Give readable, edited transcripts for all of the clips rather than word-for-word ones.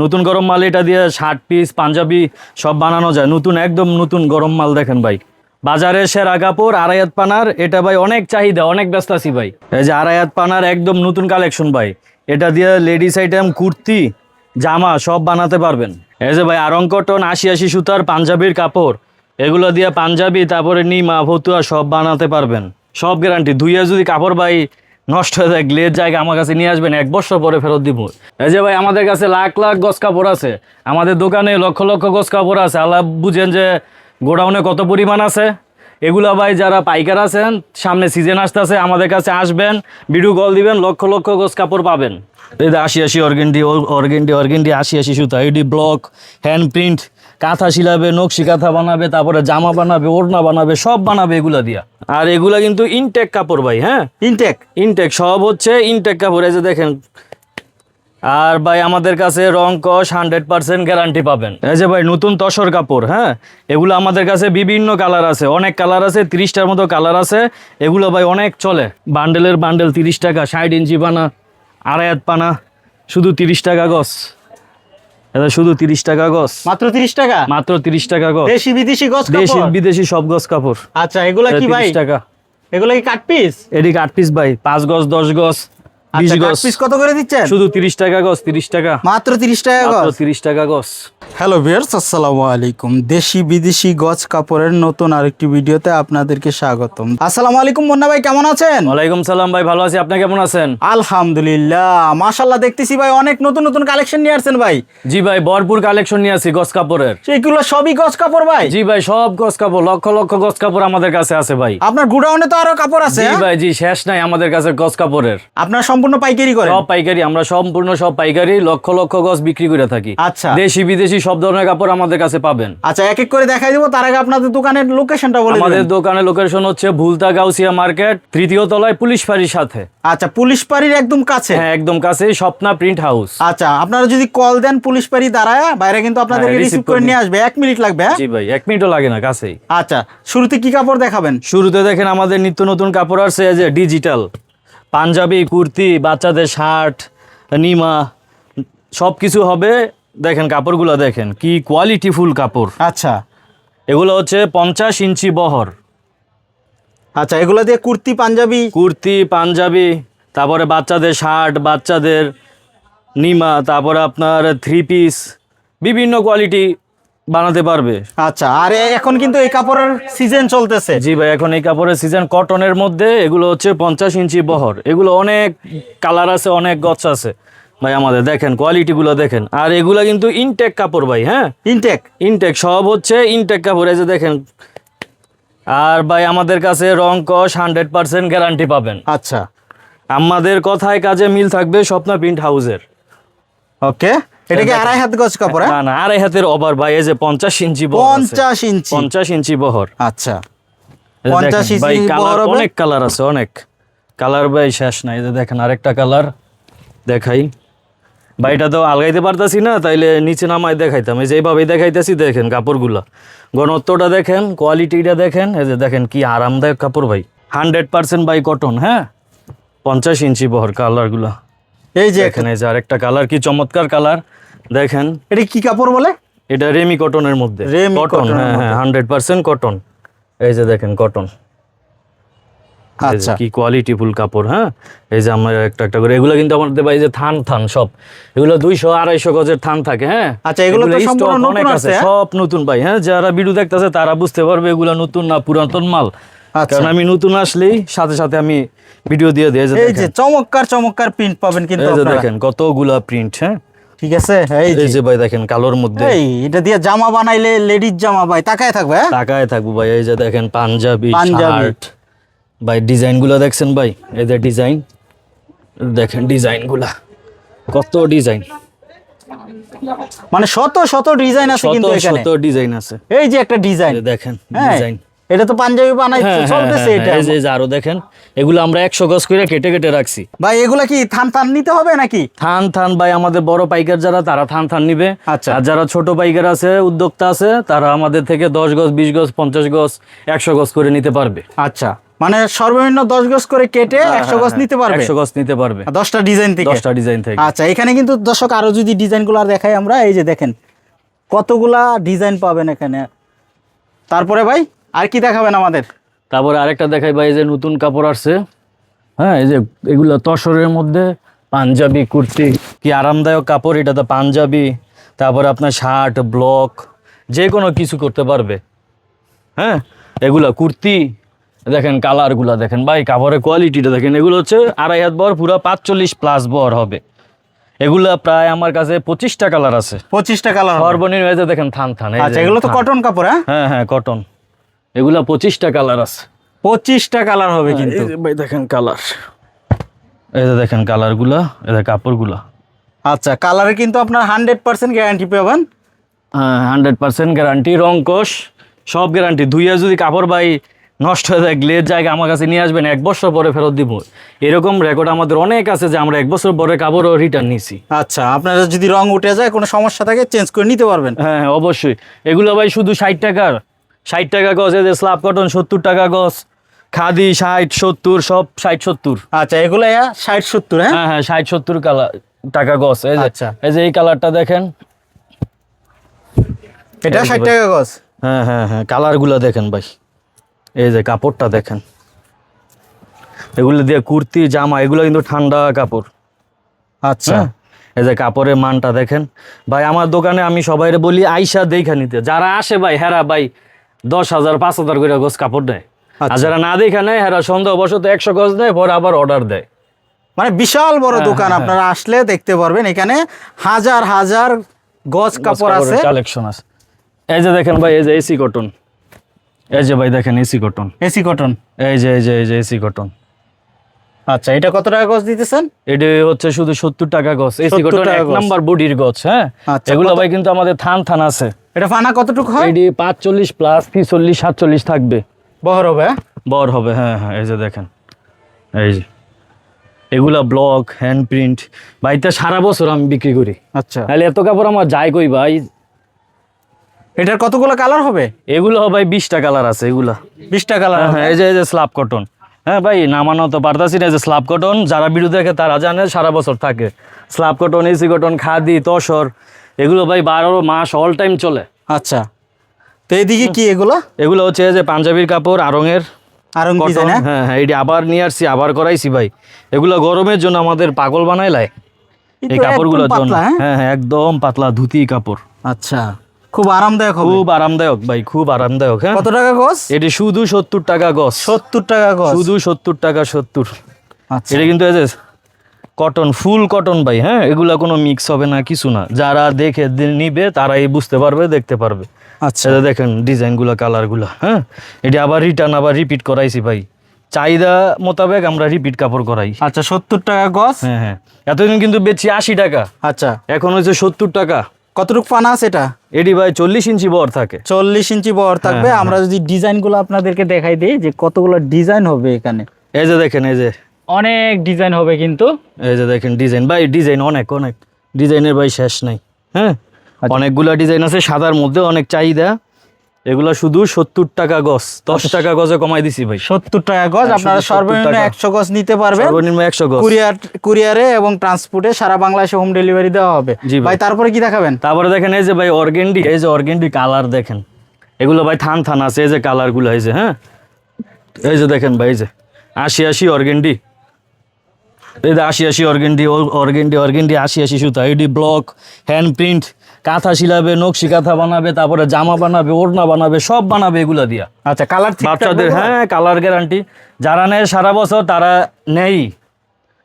নতুন গরম মাল এটা দিয়ে শার্ট পিস পাঞ্জাবি সব বানানো যায়। নতুন একদম নতুন গরম মাল দেখেন ভাই। বাজারে সেরা কাপড় আড়াই হাত পানার, এটা ভাই অনেক চাহিদা, অনেক ব্যস্ত আছি ভাই। এই যে আড়াই হাত পানার একদম নতুন কালেকশন ভাই। এটা দিয়ে লেডিস আইটেম কুর্তি জামা সব বানাতে পারবেন। এই যে ভাই আরং কটন ৮০ সুতার পাঞ্জাবির কাপড়, এগুলো দিয়ে পাঞ্জাবি তারপরে নিমা ফতুয়া সব বানাতে পারবেন, সব গ্যারান্টি। ধুইয়া যদি কাপড় ভাই নষ্ট হয়ে যায়, গ্লেজ জায়গা আমার কাছে নিয়ে আসবেন, 1 বছর পরে ফেরত দিব। এই যে ভাই আমাদের কাছে লাখ লাখ গজ কাপড় আছে, আমাদের দোকানে লক্ষ লক্ষ গজ কাপড় আছে। আল্লাহ বুঝেন যে গোডাউনে কত পরিমাণ আছে। এগুলা ভাই যারা পাইকার আছেন, সামনে সিজন আসতেছে, আমাদের কাছে আসবেন, ভিডিও কল দিবেন, লক্ষ লক্ষ গজ কাপড় পাবেন। এই যে ৮০ অর্গেন্ডি ৮০ সুতা, এডি ব্লক হ্যান্ড প্রিন্ট, কাঁথা শিলাবে, নকশি কাঁথা বানাবে, তারপরে জামা বানাবে, ওড়না বানাবে, সব বানাবে এগুলা দিয়া। আর এগুলা কিন্তু ইনটেক কাপড় ভাই। হ্যাঁ, ইনটেক সব হচ্ছে ইনটেক কাপড়। এই যে দেখেন। আর ভাই আমাদের কাছে রং কস 100% গ্যারান্টি পাবেন। এই যে ভাই নতুন তসর কাপড়। হ্যাঁ, এগুলো আমাদের কাছে বিভিন্ন কালার আছে, অনেক কালার আছে, 30টার মতো কালার আছে। এগুলো ভাই অনেক চলে। বান্ডেলের বান্ডেল 30 টাকা, 60 ইঞ্চি পানা, আড়াই হাত পানা, শুধু 30 টাকা গজ। এটা শুধু 30 টাকা গজ, মাত্র 30 টাকা, মাত্র 30 টাকা গজ। দেশি বিদেশি গজ কাপড়, দেশি বিদেশি সব গজ কাপড়। আচ্ছা এগুলা কি ভাই? 30 টাকা। এগুলা কি কাট পিস? এটি কাট পিস ভাই, 5 গজ 10 গজ 20 আচ্ছা, গজ। কাট পিস কত করে দিচ্ছেন? শুধু 30 টাকা গজ, 30 টাকা, মাত্র 30 টাকা মাত্র গজ। 30 টাকা গজ। হ্যালো ভিউয়ার্স, আসসালামু আলাইকুম। দেশি বিদেশি গজ কাপড়ের নতুন আরেকটি ভিডিওতে আপনাদেরকে স্বাগতম। আসসালামু আলাইকুম মুন্না ভাই, কেমন আছেন? ওয়ালাইকুম সালাম ভাই, ভালো আছি। আপনি কেমন আছেন? আলহামদুলিল্লাহ, মাশাআল্লাহ, দেখতেছি ভাই অনেক নতুন নতুন কালেকশন নিয়ে আসছেন ভাই। জি ভাই, ভরপুর কালেকশন নিয়ে আসি গজ কাপড়ের। সেগুলো সবই গজ কাপড় ভাই? জি ভাই, সব গজ কাপড়, লক্ষ লক্ষ গজ কাপড় আমাদের কাছে আছে ভাই। আপনার গুডাউনে তো আরো কাপড় আছে? জি ভাই, জি, শেষ নাই আমাদের কাছে গজ কাপড়ের। আপনার সম্পূর্ণ পাইকারি করেন? সব পাইকারি, আমরা সম্পূর্ণ সব পাইকারি, লক্ষ লক্ষ গজ বিক্রি করে থাকি। আচ্ছা, দেশি বিদেশি সব ধরনের কাপড় আমাদের কাছে পাবেন। আচ্ছা, এক এক করে দেখাই দিব। তার আগে আপনাদের দোকানের লোকেশনটা বলে আমাদের দিবেন। দোকানের লোকেশন হচ্ছে ভুলতা গাউসিয়া মার্কেট, 3য় তলায় পুলিশ ফাঁড়ির সাথে। আচ্ছা, পুলিশ পাড়ির একদম কাছে? হ্যাঁ, একদম কাছে, স্বপ্না প্রিন্ট হাউস। আচ্ছা, আপনারা যদি কল দেন পুলিশ পাড়ি দাঁড়ায় বাইরে, কিন্তু আপনাদেরকে হ্যাঁ, রিসিভ receive করে করে নিয়ে আসবে। 1 মিনিট লাগবে। হ্যাঁ? জি ভাই, 1 মিনিটও লাগে না, কাছেই। আচ্ছা, শুরুতে কি কাপড় দেখাবেন? শুরুতে দেখেন আমাদের নিত্য নতুন কাপড় আছে, যে ডিজিটাল পাঞ্জাবি, কুর্তি, বাচ্চাদের শার্ট, নিমা সব কিছু হবে। দেখেন কাপড়গুলো দেখেন কি কোয়ালিটি ফুল কাপড়। আচ্ছা এগুলো হচ্ছে 50 ইঞ্চি বহর। আচ্ছা, এগুলো দিয়ে কুর্তি পাঞ্জাবি? কুর্তি পাঞ্জাবি, তারপরে বাচ্চাদের শার্ট, বাচ্চাদের নিমা, তারপরে আপনার 3 পিস, বিভিন্ন কোয়ালিটি বানাতে পারবে। আচ্ছা, আর এখন কিন্তু এই কাপড়ের সিজন চলতেছে। জি ভাই, এখন এই কাপড়ের সিজন। কটনের মধ্যে এগুলো হচ্ছে 50 ইঞ্চি বহর। এগুলো অনেক কালার আছে, অনেক গছ আছে ভাই। আমাদের দেখেন কোয়ালিটিগুলো দেখেন। আর এগুলা কিন্তু ইনটেক কাপড় ভাই। হ্যাঁ, ইনটেক সব হচ্ছে ইনটেক কাপড়। এই যে দেখেন। আর ভাই আমাদের কাছে রং কস 100% গ্যারান্টি পাবেন। আচ্ছা, আমাদের কথায় কাজে মিল থাকবে স্বপ্না প্রিন্ট হাউসের। ওকে, এটা কি আড়াই হাত গজ কাপড়? না না, আড়াই হাতের ওভার ভাই। এই যে 50 ইঞ্চি বহর আছে। 50 ইঞ্চি? 50 ইঞ্চি বহর। আচ্ছা, এই যে 50 দেখেন ভাই, ইঞ্চি কালার বহর হবে? অনেক কালার আছে, অনেক কালার ভাই, শেষ নাই। এই যে দেখেন আরেকটা কালার দেখাই ভাই। এটা তো আলগাইতে পারতাছি না, তাইলে নিচে নামাই দেখাইতাম। এই যে এইভাবেই দেখাইতেছি। দেখেন কাপড়গুলা, ঘনত্বটা দেখেন, কোয়ালিটিটা দেখেন। এই যে দেখেন কি আরামদায়ক কাপড় ভাই, 100% বাই কটন। হ্যাঁ, 50 ইঞ্চি বহর। কালারগুলা এই যে দেখেন, এই যে আরেকটা কালার, কি চমৎকার কালার দেখেন। এটা কি কাপড় বলে? এটা রেমি কটনের মধ্যে। রেমি কটন, কটনের হ্যাঁ হ্যাঁ, 100% কটন। এই যে দেখেন কটন। আচ্ছা, কি কোয়ালিটি ফুল কাপড়। হ্যাঁ, এই যে আমরা একটা একটা করে, এগুলো কিন্তু আমাদের ভাই যে থান সব, এগুলো 200-250 গজের থান থাকে। হ্যাঁ, আচ্ছা, এগুলো তো সম্পূর্ণ stock নতুন অনেক আছে? সব নতুন ভাই। হ্যাঁ, যারা ভিডিও দেখতেছে তারা বুঝতে পারবে এগুলো নতুন না পুরাতন মাল। আচ্ছা, কারণ আমি নতুন আসলেই সাথে সাথে আমি ভিডিও দিয়ে দিই। এই যে চমৎকার চমৎকার প্রিন্ট পাবেন কিন্তু আপনারা। দেখেন কতগুলা প্রিন্ট। হ্যাঁ, ঠিক আছে। এই যে ভাই দেখেন কালোর মধ্যে, এই এটা দিয়ে জামা বানাইলে লেডিস জামা ভাই তাকায় থাকবে। হ্যাঁ, তাকায় থাকবো ভাই। এই যে দেখেন পাঞ্জাবি শার্ট ভাই, ডিজাইনগুলো দেখছেন ভাই। এই যে ডিজাইন দেখেন, ডিজাইনগুলা কত ডিজাইন, মানে শত শত ডিজাইন আছে কিন্তু এখানে। শত ডিজাইন আছে। এই যে একটা ডিজাইন দেখেন, হ্যাঁ, ডিজাইন। এটা তো পাঞ্জাবি বানাইতে চলতেছে এটা। এই যে আরো দেখেন, এগুলো আমরা 100 গজ করে কেটে কেটে রাখছি ভাই। এগুলা কি থান থান নিতে হবে নাকি? থান ভাই, আমাদের বড় পাইকার যারা তারা থান নিবে। আচ্ছা, আর যারা ছোট পাইকার আছে, উদ্যোক্তা আছে, তারা আমাদের থেকে 10 গজ 20 গজ 50 গজ 100 গজ করে নিতে পারবে। আচ্ছা, মানে সর্বনিম্ন 10 গজ করে কেটে 100 গজ নিতে পারবে। 100 গজ নিতে পারবে 10টা ডিজাইন থেকে। 10টা ডিজাইন থেকে। আচ্ছা, এখানে কিন্তু দর্শক আরো যদি ডিজাইনগুলো দেখাই আমরা, এই যে দেখেন কতগুলা ডিজাইন পাবেন এখানে। তারপরে ভাই আর কি দেখাবেন আমাদের? তারপরে আরেকটা দেখাই ভাই, এই যে নতুন কাপড় আসছে, হ্যাঁ, এই যে এগুলো তসরের মধ্যে পাঞ্জাবি কুর্তি, কি আরামদায়ক কাপড় এটা। তো পাঞ্জাবি, তারপরে আপনার শার্ট, ব্লক, যে কোনো কিছু করতে পারবে। হ্যাঁ, এগুলা কুর্তি দেখেন, কালারগুলা দেখেন ভাই, কাপড়ের কোয়ালিটিটা দেখেন। এগুলো হচ্ছে 2.5 হাত বহর, পুরো 45+ বহর হবে। এগুলা প্রায় আমার কাছে 25টা কালার আছে। 25টা কালার সর্বনিম্ন এই যে দেখেন থান থান। আচ্ছা, এগুলো তো কটন কাপড়। হ্যাঁ হ্যাঁ, কটন। এগুলা 25টা কালার আছে। 25টা কালার হবে কিন্তু। এই যে ভাই দেখেন কালার, এই যে দেখেন কালারগুলা, এই যে কাপড়গুলা। আচ্ছা, কালারে কিন্তু আপনার 100% গ্যারান্টি পাবেন। 100% গ্যারান্টি, রংকশ সব গ্যারান্টি। ধুইয়া যদি কাপড় ভাই নষ্ট হয়ে যায়, গ্লেজ জায়গা, আমার কাছে নিয়ে আসবেন, 1 বছর পরে ফেরত দিব। এরকম রেকর্ড আমাদের অনেক আছে যে আমরা 1 বছর পরে কাপড়ও রিটার্ন নিছি। আচ্ছা, আপনারা যদি রং উঠে যায়, কোনো সমস্যা থাকে, চেঞ্জ করে নিতে পারবেন। হ্যাঁ হ্যাঁ, অবশ্যই। এগুলো ভাই শুধু 60 টাকার, 60 টাকা গজ। এই যে স্ল্যাব কটন 70 টাকা গজ, খাদি 60 70, সব 60 70। আচ্ছা, এগুলো 60-70। হ্যাঁ হ্যাঁ হ্যাঁ, 60 70 টাকা গজ। এই যে আচ্ছা। এই যে এই কালারটা দেখেন, এটা 60 টাকা গজ। হ্যাঁ হ্যাঁ হ্যাঁ, কালারগুলো দেখেন ভাই, এই যে কাপড়টা দেখেন। এগুলো দিয়ে কুর্তি, জামা, এগুলো কিন্তু ঠান্ডা কাপড়। আচ্ছা, এই যে কাপড়ের মানটা দেখেন ভাই। আমার দোকানে আমি সবাইরে বলি আইসা দেখা নিতে। যারা আসে ভাই, হেরা ভাই 10,000 5,000 করে গজ কাপড় দেয়। আর আচ্ছা। যারা না দেখা নেয়, হেরা সন্দেহবশত 100 গজ দেয়, পরে আবার অর্ডার দেয়। মানে বিশাল বড় দোকান, আপনারা আসলে দেখতে পারবেন। এখানে হাজার হাজার গজ কাপড় আছে, কালেকশন আছে। এই যে দেখেন ভাই, এই যে এসি কটন, এই যে ভাই দেখেন এসি কটন, এসি কটন। এই যে এসি কটন। আচ্ছা, এটা কত টাকা গজ দিতেছেন? এটা হচ্ছে শুধু 70 টাকা গজ, এসি 70 কটন, টাকা 1 গজ। নাম্বার বডির গজ। হ্যাঁ, আচ্ছা, এগুলো ভাই কিন্তু আমাদের থান থান আছে। এটা ফানা কতটুকু হয়? এটি 45 প্লাস 46 47 থাকবে, বহর হবে। হ্যাঁ? বড় হবে। হ্যাঁ হ্যাঁ, এই যে দেখেন, এই যে এগুলা ব্লক, হ্যান্ড প্রিন্ট ভাই। তা সারা বছর আমি বিক্রি করি। আচ্ছা, তাহলে এত কাপড় আমার যায় কই ভাই? এটার কতগুলো কালার হবে? এগুলো ভাই 20টা কালার আছে এগুলা। 20টা কালার। হ্যাঁ, এই যে স্ল্যাব কটন। হ্যাঁ ভাই, নামানো তো পারতাছি না। যে স্ল্যাব কটন যারা ভিডিও দেখে তারা জানে সারা বছর থাকে। Slab cotton, AC cotton, khadi, tussar, এগুলো ভাই 12 মাস অল টাইম চলে। আচ্ছা, তো এইদিকে কি এগুলো? এগুলো হচ্ছে যে পাঞ্জাবির কাপড়, আড়ঙের আরং কটন। ডিজাইন। হ্যাঁ হ্যাঁ, এটি আবার নিয়ে আসছি, আবার করাইছি ভাই। এগুলো গরমের জন্য আমাদের পাগল বানাই লাই, এই কাপড়গুলোর জন্য। হ্যাঁ হ্যাঁ, একদম পাতলা ধুতি কাপড়। আচ্ছা, খুব আরামদায়ক হবে। খুব আরামদায়ক ভাই, খুব আরামদায়ক। হ্যাঁ, কত টাকা গজ? এটি শুধু 70 টাকা গজ। 70 টাকা গজ। শুধু 70 টাকা 70। আচ্ছা, এটা কিন্তু এই যে কটন, ফুল কটন ভাই। হ্যাঁ, এগুলা কোনো মিক্স হবে না, কিছু না। যারা দেখে নিবে তারাই বুঝতে পারবে, দেখতে পারবে। আচ্ছা, এটা দেখেন ডিজাইনগুলো, কালারগুলো। হ্যাঁ, এটি আবার রিটার্ন, আবার রিপিট করাইছি ভাই। চাহিদা মোতাবেক আমরা রিপিট কাপড় করাই। আচ্ছা, 70 টাকা গজ। হ্যাঁ হ্যাঁ, এতদিন কিন্তু বেচছি 80 টাকা, আচ্ছা, এখন হচ্ছে 70 টাকা। কতটুকু ফানা আছে এটা? এটি ভাই 40 ইঞ্চি বহর থাকে। 40 ইঞ্চি বহর থাকবে। হ্যাঁ, আমরা যদি ডিজাইনগুলো আপনাদেরকে দেখাই দিই যে কতগুলো ডিজাইন হবে এখানে। এই যে দেখেন, এই যে অনেক ডিজাইন হবে কিন্তু। এই যে দেখেন ডিজাইন ভাই, ডিজাইন অনেক অনেক ডিজাইনের ভাই শেষ নাই। হ্যাঁ, অনেকগুলা ডিজাইন আছে, সাদার মধ্যে অনেক চাহিদা। এগুলা শুধু 70 টাকা গজ, 10 টাকা গজে কমাই দিছি ভাই। 70 টাকা গজ। আপনারা শুধু 70 সর্বনিম্ন টাকা। 100 গজ নিতে পারবেন। সর্বনিম্ন 100 গজ। কুরিয়ারে এবং ট্রান্সপোর্টে সারা বাংলাদেশে হোম ডেলিভারি দেওয়া হবে। জি ভাই। ভাই, তারপরে কি দেখাবেন? তারপরে দেখেন এই যে ভাই অর্গেন্ডি, এই যে অর্গেন্ডি কালার দেখেন। এগুলো ভাই থান থান আছে, এই যে কালারগুলো, এই যে। হ্যাঁ, এই যে দেখেন ভাই, এই যে 80 অর্গেন্ডি, এই যে 80 অর্গেন্ডি, অর্গেন্ডি 80 সুতা। এডি ব্লক, হ্যান্ড প্রিন্ট, কাঁথা শিলাবে, নকশি কাঁথা বানাবে, তারপরে জামা বানাবে, ওড়না বানাবে, সব বানাবে এগুলা দিয়া। আচ্ছা, কালার বাচ্চাদের, হ্যাঁ, কালার গ্যারান্টি। যারা নেয় সারা বছর তারা নেই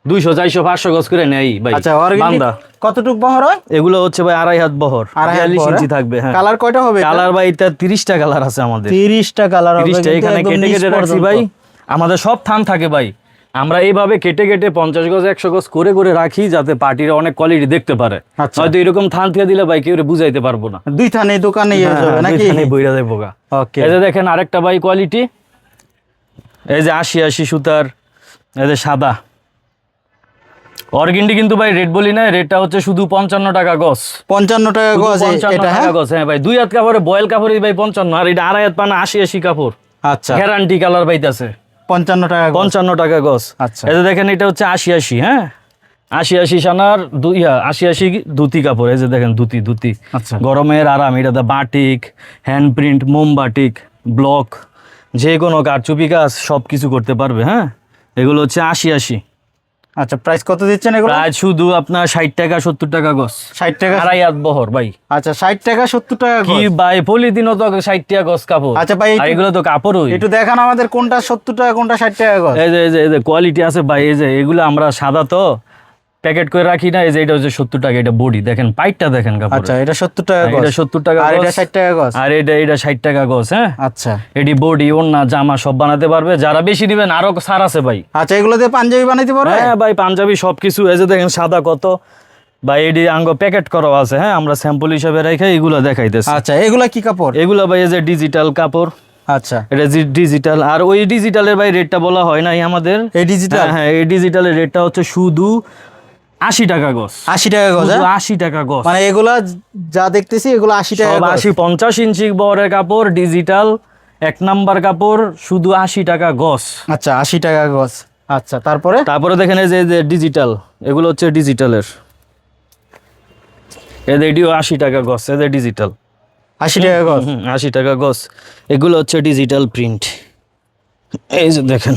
200 400 500 গজ করে নেই ভাই। আচ্ছা, অর্গানিক বান্দা কতটুকু বহর হয়? এগুলো হচ্ছে ভাই 2.5 হাত বহর, 42 ইঞ্চি থাকবে। হ্যাঁ, কালার কয়টা হবে? কালার ভাই এটা 30টা কালার আছে আমাদের। 30টা কালার হবে 30টা এখানে কেটে কেটে রাখছি ভাই। আমাদের সব থান থাকে ভাই। আমরা এইভাবে কেটে কেটে 50 গজ 100 গজ করে করে রাখি, যাতে পার্টিরা অনেক কোয়ালিটি দেখতে পারে। আচ্ছা। হয়তো এরকম থান থেকে দিলে ভাই কেউ বুঝাইতে পারবো না। দুই থানে দোকানে ইয়ে যাবে নাকি? বইরা দেবো গা। ওকে, এই যে দেখেন আরেকটা ভাই কোয়ালিটি, এই যে 80 সুতার, এই যে সাদা অর্গেন্ডি। কিন্তু ভাই রেট বলি না, রেটটা হচ্ছে শুধু 55 টাকা গজ। 55 টাকা গজ 55 এটা। টাকা হ্যাঁ গজ। হ্যাঁ ভাই, 2 হাত কাপড়ে বয়েল কাপড়ই ভাই 55, আর এটা 2.5 হাত পানা 80 কাপড়। আচ্ছা, গ্যারান্টি কালার পাইতাছে। 55 টাকা গজ। 55 টাকা গজ। আচ্ছা। এই যে দেখেন এটা হচ্ছে 80 হ্যাঁ, 80 সানার 80 ধুতি কাপড়। এই যে দেখেন ধুতি আচ্ছা। গরমের আরাম। এটাতে বাটিক, হ্যান্ড প্রিন্ট, মোম বাটিক, ব্লক, যে কোনো কারচুপি কাজ সব কিছু করতে পারবে। হ্যাঁ, এগুলো হচ্ছে 80। আচ্ছা, প্রাইস কত দিচ্ছেন এগুলো? প্রায় শুধু আপনার 60 টাকা 70 টাকা গজ। 60 টাকা। আড়াই হাত বহর ভাই। আচ্ছা, 60 টাকা 70 টাকা কি গজ। ভাই, পলিথিনও তো 60 টাকা গজ কাপড়। আচ্ছা ভাই, আর এগুলো তো কাপড়ই। একটু দেখান আমাদের কোনটা 70 টাকা কোনটা 60 টাকা গজ। এই যে কোয়ালিটি আছে ভাই। এই যে এগুলো আমরা সাদা তো প্যাকেট করে রাখি না। এই যে এটা হচ্ছে 70 টাকা। এটা বডি দেখেন, পাইটটা দেখেন কাপড়। আচ্ছা, এটা 70 টাকা গজ। এটা 70 টাকা আর এটা গজ। 60 টাকা গজ। আর এটা 60 টাকা গজ। হ্যাঁ, আচ্ছা। এটি বডি, ওড়না, জামা সব বানাতে পারবে। যারা বেশি নেবেন আরো ছাড় আছে ভাই। আচ্ছা, এগুলো দিয়ে পাঞ্জাবি বানাইতে পারবে? হ্যাঁ ভাই, পাঞ্জাবি সবকিছু। এই যে দেখেন সাদা কত ভাই, এটি আঙ্গ প্যাকেট করা আছে। হ্যাঁ, আমরা স্যাম্পল হিসেবে রেখে এগুলো দেখাইতেছি। আচ্ছা, এগুলা কি কাপড়? এগুলো ভাই এই যে ডিজিটাল কাপড়। আচ্ছা, এটা ডিজিটাল। আর ওই ডিজিটালের ভাই রেটটা বলা হয় নাই আমাদের। এই ডিজিটাল? হ্যাঁ, এই ডিজিটালের রেটটা হচ্ছে শুধু 80 টাকা গজ। 80 টাকা গজ। শুধু হ্যাঁ? 80 টাকা গজ। মানে এগুলা যা দেখতেছি এগুলো 80 টাকা সব গজ। 80 50 ইঞ্চি বহরের কাপড়, ডিজিটাল 1 নাম্বার কাপড়, শুধু 80 টাকা গজ। আচ্ছা, 80 টাকা গজ। আচ্ছা, তারপরে দেখেন এই যে ডিজিটাল, এগুলো হচ্ছে ডিজিটালের। এটিও 80 টাকা গজ। এদের ডিজিটাল 80 টাকা গজ। 80 টাকা গজ। এগুলো হচ্ছে ডিজিটাল প্রিন্ট। এই যে দেখেন।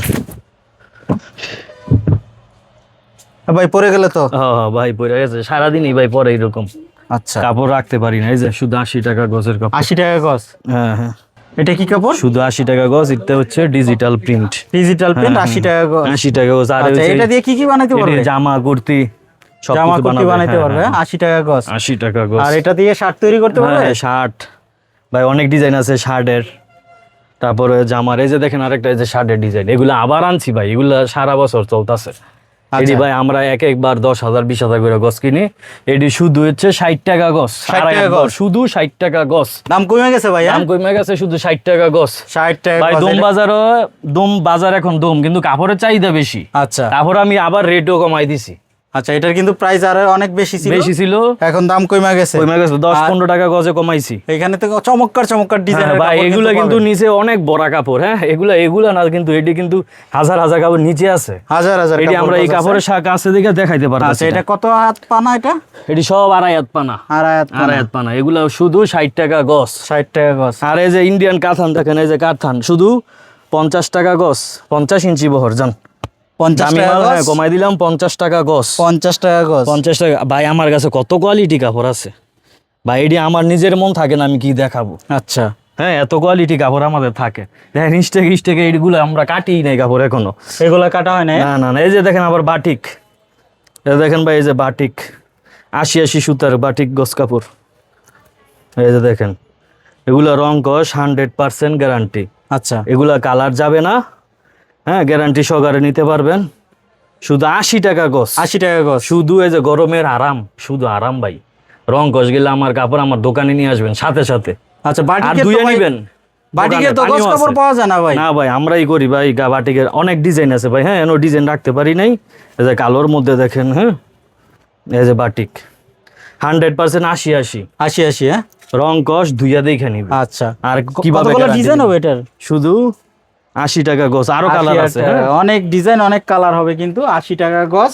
ভাই পরে গেলে তো? হ্যাঁ ভাই, পরে গেছে সারাদিনই ভাই পরে এরকম আচ্ছা, কাপড় রাখতে পারি না। এই যে শুধু 80 টাকা গজের কাপড়। 80 টাকা গজ। হ্যাঁ, এটা কি কাপড়? শুধু 80 টাকা গজ। এটা হচ্ছে ডিজিটাল প্রিন্ট। Digital print. 80 টাকা গজ। 80 টাকা গজ। আর আচ্ছা, এটা দিয়ে কি কি বানাইতে পারবে? জামা, কুর্তি সব জামা কিছু কুর্তি বানাইতে পারবে। 80 টাকা গজ। 80 টাকা গজ। আর এটা দিয়ে শার্ট তৈরি করতে পারবে? হ্যাঁ, শার্ট ভাই অনেক ডিজাইন আছে শার্টের। তারপরে জামার। এই যে দেখেন আরেকটা, এই যে শার্টের ডিজাইন। এগুলো আবার আনছি ভাই, এগুলো সারা বছর চলতেছে। এটি ভাই আমরা একবার 10,000 20,000 করে গজ কিনি। এটি শুধু হচ্ছে 60 টাকা গজ। 60 টাকা গজ। শুধু 60 টাকা গজ। দাম কমে গেছে ভাই? দাম কমে গেছে, শুধু 60 টাকা গজ। 60 টাকা ভাই গজ। দম বাজার এখন দম, কিন্তু কাপড়ের চাহিদা বেশি। আচ্ছা, তারপর আমি আবার রেটও কমাই দিছি। আচ্ছা, এটার কিন্তু প্রাইস আরো অনেক বেশি ছিল। এখন দাম কমে গেছে। কমে গেছে 10-15 টাকা গজে কমাইছি। এখানে তো চমৎকার ডিজাইন। হ্যাঁ ভাই, এগুলো কিন্তু নিচে অনেক বড় কাপড়। হ্যাঁ, এগুলা না, কিন্তু এটি কিন্তু হাজার হাজার কাপড় নিচে আছে। হাজার হাজার এটি আমরা এই কাপড়ের কাছে দিকে দেখাইতে পারবো। আচ্ছা, এটা কত হাত পানা? এটা এটি সব আড়াই হাত পানা। আড়াই হাত পানা। এগুলো শুধু 60 টাকা গজ। 60 টাকা গজ। আর এই যে ইন্ডিয়ান কাতান দেখেন, এই যে কাতান শুধু 50 টাকা গজ। 50 ইঞ্চি বহর জান। 50 আমি টাকা গজ। কমাই দিলাম 50 টাকা গজ। 50 টাকা গজ। 50 টাকা ভাই। আমার কাছে কত কোয়ালিটি কাপড় আছে ভাই, এটি আমার নিজের মন থাকে না আমি কি দেখাবো। আচ্ছা, হ্যাঁ, এত কোয়ালিটি কাপড় আমাদের থাকে। দেখেন ইস্টেক এইগুলো আমরা কাটি নাই কাপড় এখনো। এগুলা কাটা হয় না? না। এই যে দেখেন আবার বাটিক। এই দেখেন ভাই, এই যে বাটিক 80 সুতার বাটিক গজ কাপড়। এই যে দেখেন, এগুলো রং কস 100% গ্যারান্টি। আচ্ছা, এগুলা কালার যাবে না। হ্যাঁ, গ্যারান্টি সহকারে নিতে পারবেন। শুধু 80 টাকা গজ। 80 টাকা গজ। শুধু এই যে গরমের আরাম, শুধু আরাম ভাই। রং কস গেলে আমার কাপড় আমার দোকানে নিয়ে আসবেন সাথে সাথে। আচ্ছা, আর বাটিকের দুইয়ে তো ভাই- নিবেন। বাটিকের তো দোকানে গজ পানিও কাপড় আছে। পাওয়া যায় না ভাই? না ভাই, আমরাই করি ভাই। বাটিকের অনেক ডিজাইন আছে ভাই। হ্যাঁ, এনো ডিজাইন রাখতে পারি নাই। এই যে কালোর মধ্যে দেখেন। হ্যাঁ, এই যে বাটিক 100% 80। 80। হ্যাঁ, রং কস ধুইয়া দেখে নিবে। আচ্ছা। আর কিভাবে কতগুলো guarantee ডিজাইন দিবে? হবে এটার? শুধু 80 টাকা গজ। আরো 80 কালার আছে। টাকা। হ্যাঁ অনেক ডিজাইন অনেক কালার হবে, কিন্তু 80 টাকা গজ।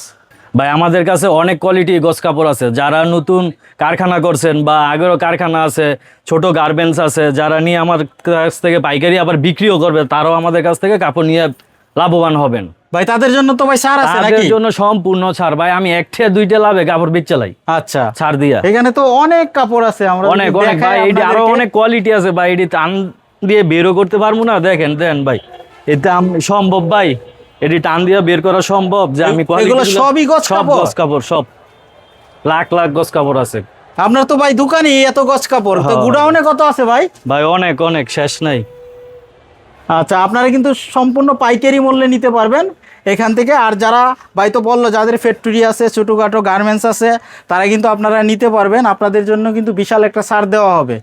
ভাই, আমাদের কাছে অনেক কোয়ালিটি গজ কাপড় আছে। যারা নতুন কারখানা করছেন বা আগেরও কারখানা আছে, ছোট গার্মেন্টস আছে, যারা নিয়ে আমার কাছ থেকে পাইকারি আবার বিক্রিও করবে, তারাও আমাদের কাছ থেকে কাপড় নিয়ে লাভবান হবেন। ভাই তাদের জন্য তো ভাই ছাড় আছে তাদের নাকি? জন্য সম্পূর্ণ ছাড় ভাই। আমি 1-2 লাভে কাপড় বেচালাই আচ্ছা, ছাড় দিয়া। এখানে তো অনেক কাপড় আছে। আমরা অনেক যদি অনেক দেখাই ভাই, এটি আরো আপনাদেরকে- অনেক কোয়ালিটি আছে ভাই। এটি টান দিয়ে বেরও করতে পারবো না। দেখেন ভাই, এটা সম্ভব ভাই। এটি টান দিয়ে বের করা সম্ভব যে আমি quality এগুলো গুলো- সবই গজ সব কাপড়? গজ কাপড়, সব লাখ লাখ গজ কাপড় আছে আপনার তো ভাই দোকানে এত গজ কাপড়, তো হ্যাঁ। গুডাউনে কত আছে ভাই? ভাই। অনেক অনেক শেষ নাই। আচ্ছা, আপনারা কিন্তু সম্পূর্ণ পাইকারি মূল্যে নিতে পারবেন এখান থেকে। আর যারা ভাই তো বললো যাদের ফ্যাক্টরি আছে, ছোটোখাটো গার্মেন্টস আছে, তারা কিন্তু আপনারা নিতে পারবেন। আপনাদের জন্য কিন্তু বিশাল একটা ছাড় দেওয়া হবে।